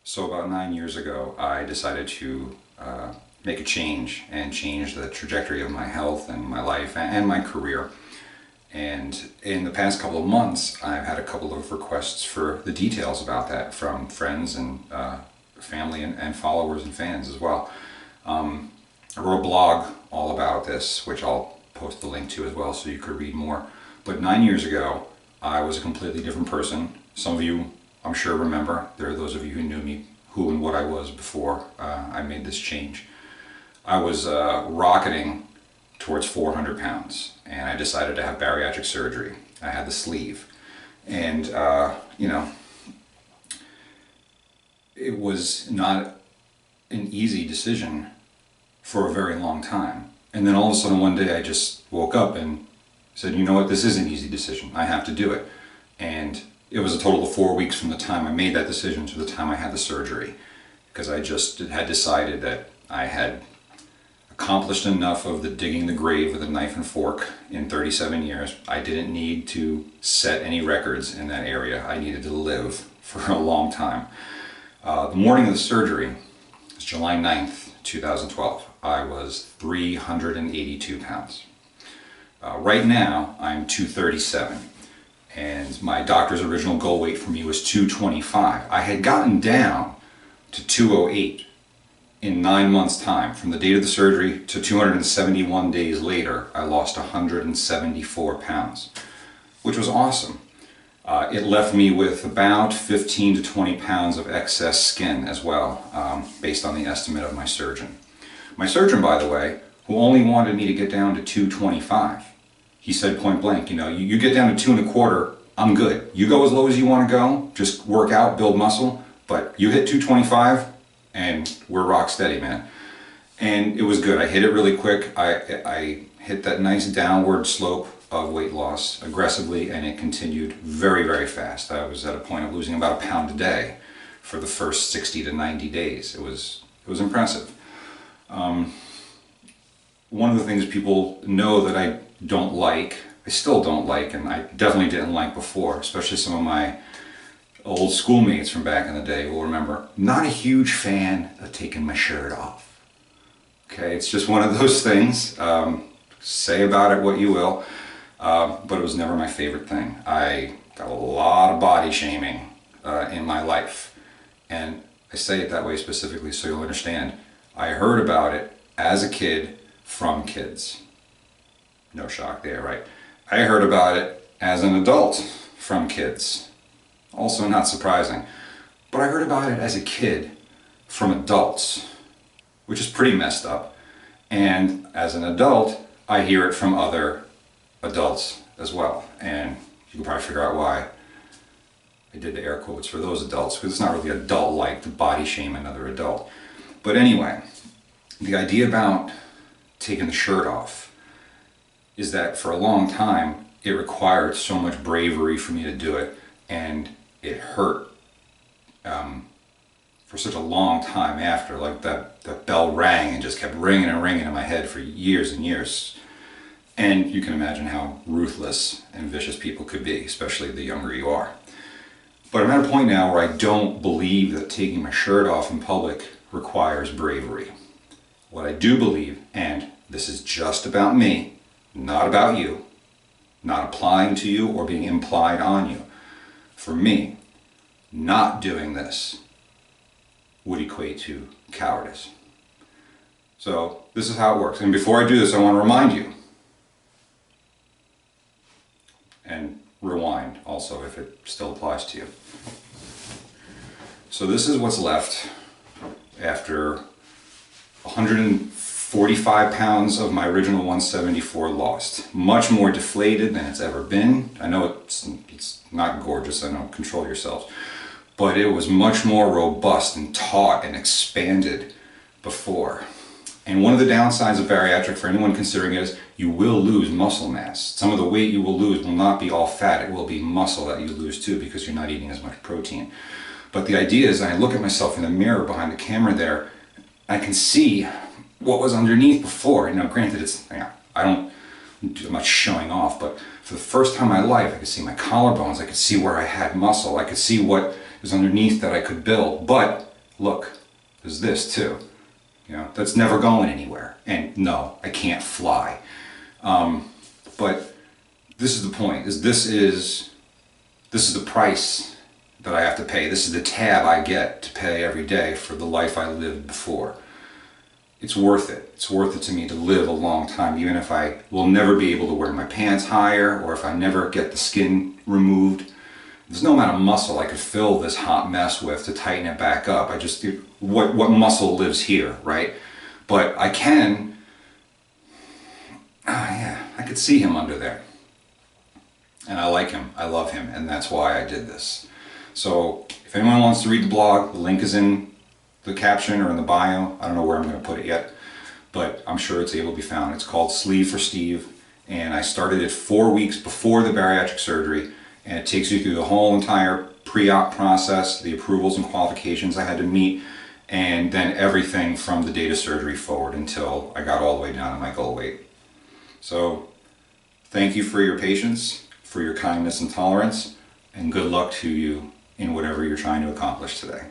So about 9 years ago, I decided to make a change and change the trajectory of my health and my life and my career. And in the past couple of months, I've had a couple of requests for the details about that from friends and family and followers and fans as well. I wrote a blog all about this, which I'll post the link to as well so you could read more. But 9 years ago, I was a completely different person. Some of you, I'm sure, remember. There are those of you who knew me, who and what I was before I made this change. I was rocketing towards 400 pounds, and I decided to have bariatric surgery. I had the sleeve, and it was not an easy decision for a very long time. And then all of a sudden one day I just woke up and said, you know what, this is an easy decision. I have to do it. And it was a total of 4 weeks from the time I made that decision to the time I had the surgery, because I just had decided that I had accomplished enough of the digging the grave with a knife and fork in 37 years. I didn't need to set any records in that area. I needed to live for a long time. The morning of the surgery, it was July 9th, 2012. I was 382 pounds. Right now, I'm 237. And my doctor's original goal weight for me was 225. I had gotten down to 208 in 9 months' time. From the date of the surgery to 271 days later, I lost 174 pounds, which was awesome. It left me with about 15 to 20 pounds of excess skin as well, based on the estimate of my surgeon. My surgeon, by the way, who only wanted me to get down to 225, he said point blank, you get down to 2.25, I'm good. You go as low as you want to go, just work out, build muscle, but you hit 225 and we're rock steady, man. And it was good. I hit it really quick. I hit that nice downward slope of weight loss aggressively, and it continued very, very fast. I was at a point of losing about a pound a day for the first 60 to 90 days. It was impressive. One of the things people know that I don't like, I still don't like, and I definitely didn't like before, especially some of my old schoolmates from back in the day will remember, not a huge fan of taking my shirt off. Okay, it's just one of those things. Say about it what you will, but it was never my favorite thing. I got a lot of body shaming in my life, and I say it that way specifically so you'll understand. I heard about it as a kid from kids. No shock there, right? I heard about it as an adult from kids. Also not surprising. But I heard about it as a kid from adults, which is pretty messed up. And as an adult, I hear it from other adults as well. And you can probably figure out why I did the air quotes for those adults, because it's not really adult-like to body shame another adult. But anyway, the idea about taking the shirt off is that for a long time, it required so much bravery for me to do it, and it hurt for such a long time after. Like that bell rang and just kept ringing and ringing in my head for years and years. And you can imagine how ruthless and vicious people could be, especially the younger you are. But I'm at a point now where I don't believe that taking my shirt off in public requires bravery. What I do believe, and this is just about me, not about you, not applying to you or being implied on you. For me, not doing this would equate to cowardice. So this is how it works. And before I do this, I want to remind you, and rewind also if it still applies to you. So this is what's left after 145 pounds of my original 174 lost. Much more deflated than it's ever been. I know it's not gorgeous, I know, control yourselves. But it was much more robust and taut and expanded before. And one of the downsides of bariatric, for anyone considering it, is you will lose muscle mass. Some of the weight you will lose will not be all fat, it will be muscle that you lose too, because you're not eating as much protein. But the idea is, I look at myself in the mirror behind the camera there, I can see what was underneath before. Granted, I'm not showing off, but for the first time in my life, I could see my collarbones, I could see where I had muscle, I could see what was underneath that I could build. But look, there's this too. You know, that's never going anywhere. And no, I can't fly. But this is the point, this is the price that I have to pay. This is the tab I get to pay every day for the life I lived before. It's worth it. It's worth it to me to live a long time, even if I will never be able to wear my pants higher, or if I never get the skin removed. There's no amount of muscle I could fill this hot mess with to tighten it back up. What muscle lives here, right? But I can, I could see him under there. And I like him, I love him, and that's why I did this. So if anyone wants to read the blog, the link is in the caption or in the bio. I don't know where I'm going to put it yet, but I'm sure it's able to be found. It's called Sleeve for Steve, and I started it 4 weeks before the bariatric surgery, and it takes you through the whole entire pre-op process, the approvals and qualifications I had to meet, and then everything from the date of surgery forward until I got all the way down to my goal weight. So thank you for your patience, for your kindness and tolerance, and good luck to you in whatever you're trying to accomplish today.